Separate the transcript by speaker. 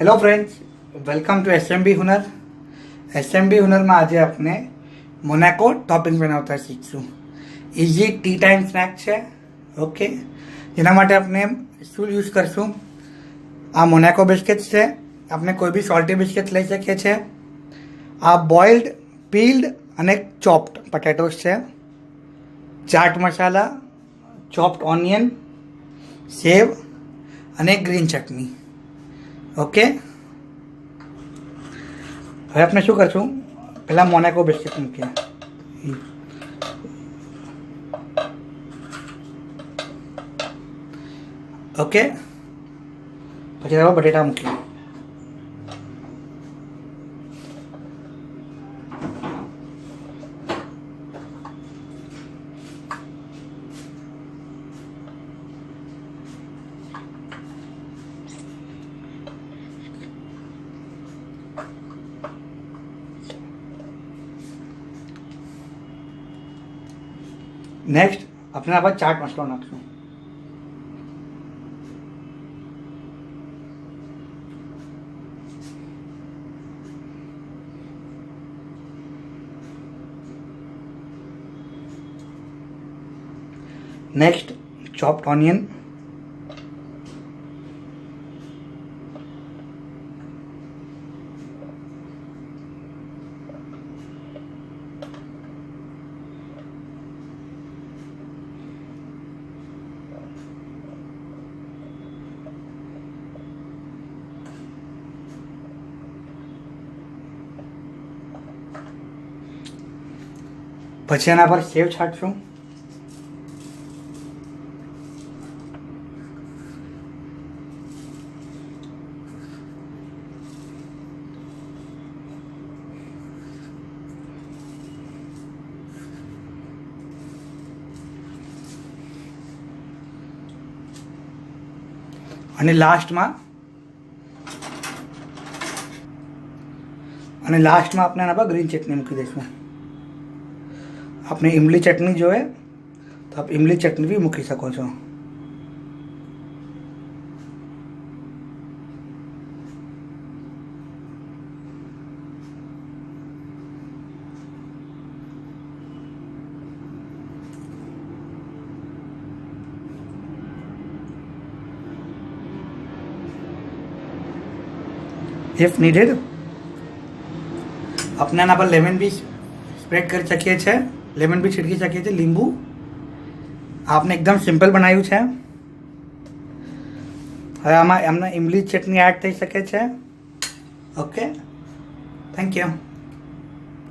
Speaker 1: Hello friends, welcome to SMB Hunar. એસએમબી હુનરમાં આજે આપણે મોનાકો ટોપિંગ બનાવતા શીખશું. ઇઝી ટી ટાઈમ સ્નેક છે. ઓકે, જેના માટે આપણે શું યુઝ કરશું? આ મોનાકો બિસ્કિટ છે. આપણે કોઈ બી સોલ્ટી બિસ્કિટ લઈ શકીએ છીએ. આ બોઇલ્ડ, પીલ્ડ અને ચોપ્ડ પટેટોસ છે. ચાટ મસાલા, ચોપ્ડ ઓનિયન, સેવ અને ગ્રીન ચટણી. ઓકે, હવે આપણે શું કરશું? પહેલાં મોનાકો બિસ્કિટ મૂકીએ. ઓકે, પછી હવે બટેટા મૂકીએ. નેક્સ્ટ આપણે આમાં ચાટ મસાલો નાખશું. Next chopped onion. પછી એના પર સેવ છાંટશું. અને લાસ્ટમાં આપણે એના પર ગ્રીન ચટણી મૂકી દઈશું. આપણે ઇમલી ચટણી જોઈએ તો આપ ઇમલી ચટણી બી મૂકી શકો છો. ઇફ નીડેડ આપણે એના પર લેમન બી સ્પ્રેડ કરી શકીએ છીએ. લેમન બી છીડકી શકીએ છીએ. લીંબુ આપને એકદમ સિમ્પલ બનાવ્યું છે. હવે આમાં એમને ઇમલી ચટણી એડ થઈ શકે છે. Okay, thank you.